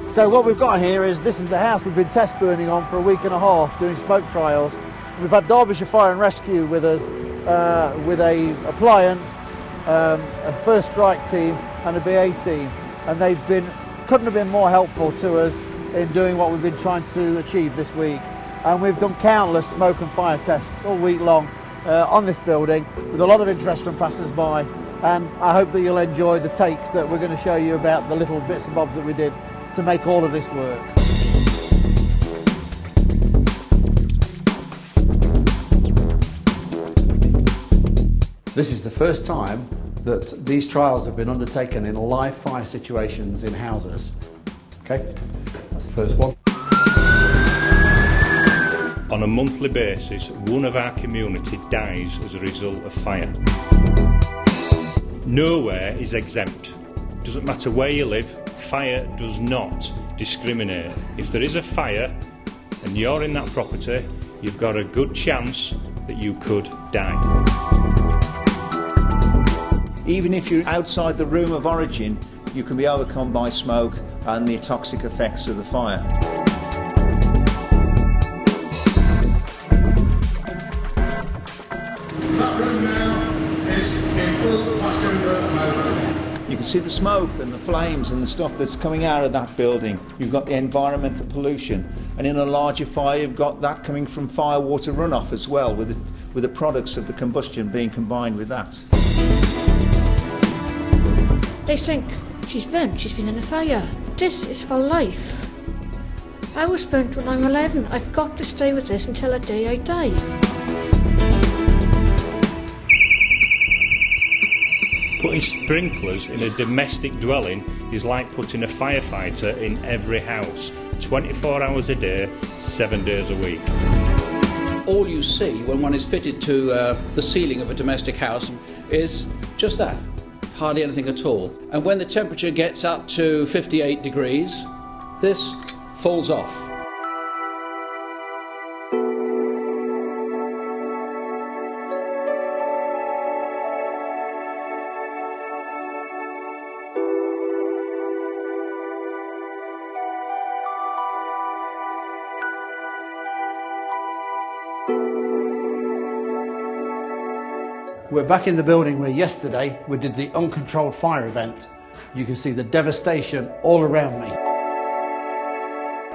So what we've got here is, this is the house we've been test burning on for a week and a half, doing smoke trials. We've had Derbyshire Fire and Rescue with us, with a appliance, a first strike team and a BA team, and couldn't have been more helpful to us in doing what we've been trying to achieve this week. And we've done countless smoke and fire tests all week long on this building, with a lot of interest from passers-by, and I hope that you'll enjoy the takes that we're going to show you about the little bits and bobs that we did to make all of this work. This is the first time that these trials have been undertaken in live fire situations in houses. Okay, that's the first one. On a monthly basis, one of our community dies as a result of fire. Nowhere is exempt. Doesn't matter where you live, fire does not discriminate. If there is a fire and you're in that property, you've got a good chance that you could die. Even if you're outside the room of origin, you can be overcome by smoke and the toxic effects of the fire. That room now is in full passion at the moment. You can see the smoke and the flames and the stuff that's coming out of that building. You've got the environmental pollution, and in a larger fire you've got that coming from fire water runoff as well, with the products of the combustion being combined with that. They think, she's been in a fire. This is for life. I was burnt when I'm 11. I've got to stay with this until the day I die. Putting sprinklers in a domestic dwelling is like putting a firefighter in every house, 24 hours a day, 7 days a week. All you see when one is fitted to the ceiling of a domestic house is just that. Hardly anything at all. And when the temperature gets up to 58 degrees, this falls off. We're back in the building where yesterday we did the uncontrolled fire event. You can see the devastation all around me.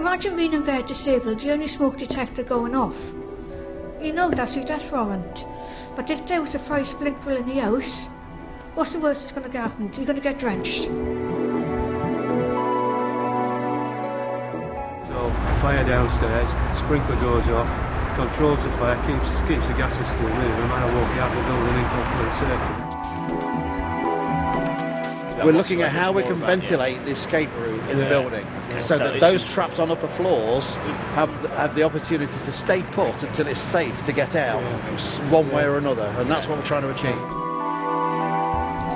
Imagine being in bed disabled, the only smoke detector going off. You know that's your death warrant. But if there was a fire sprinkler in the house, what's the worst that's going to happen? You're going to get drenched. So, fire downstairs, sprinkler goes off, controls the fire, keeps the gases to moving, and I won't be out of the building in complete safety. We're looking at how we can ventilate the escape route in the building, so that those trapped on upper floors have the opportunity to stay put until it's safe to get out, one way or another, and that's what we're trying to achieve.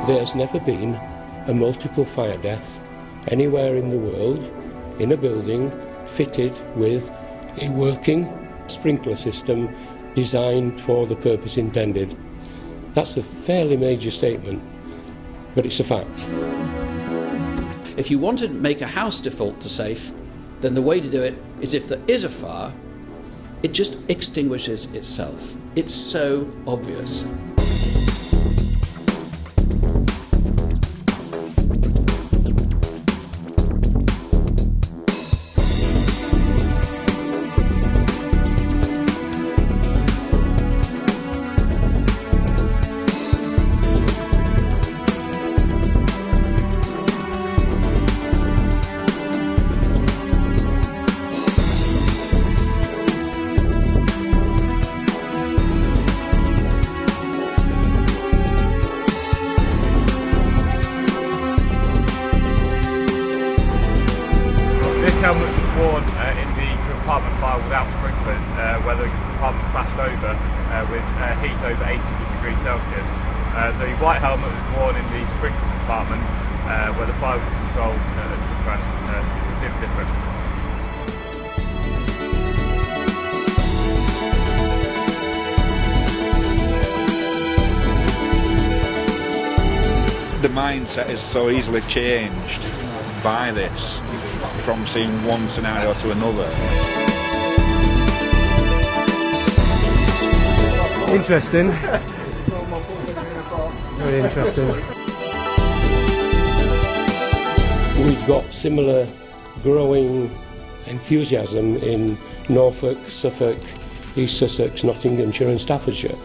There's never been a multiple fire death anywhere in the world in a building fitted with a working sprinkler system designed for the purpose intended. That's a fairly major statement, but it's a fact. If you want to make a house default to safe, then the way to do it is, if there is a fire, it just extinguishes itself. It's so obvious. helmet was worn in the apartment fire without sprinklers, where the apartment flashed over with heat over 800 degrees Celsius. The white helmet was worn in the sprinkler compartment, where the fire was controlled at suppressed. You can see the difference. The mindset is so easily changed by this. from seeing one scenario to another. Interesting. Very interesting. We've got similar growing enthusiasm in Norfolk, Suffolk, East Sussex, Nottinghamshire and Staffordshire,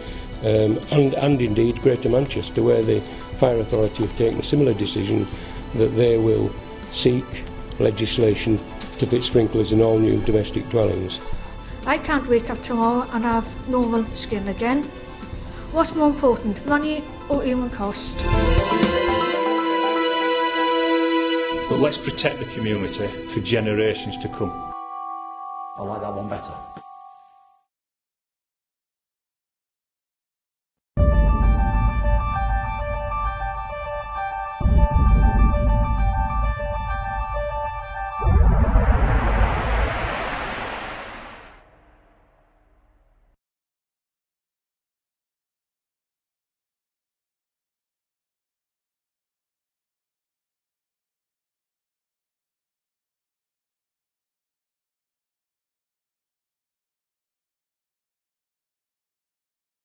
and indeed Greater Manchester, where the Fire Authority have taken a similar decision that they will seek legislation to fit sprinklers in all new domestic dwellings. I can't wake up tomorrow and have normal skin again. What's more important, money or human cost? But let's protect the community for generations to come. I like that one better.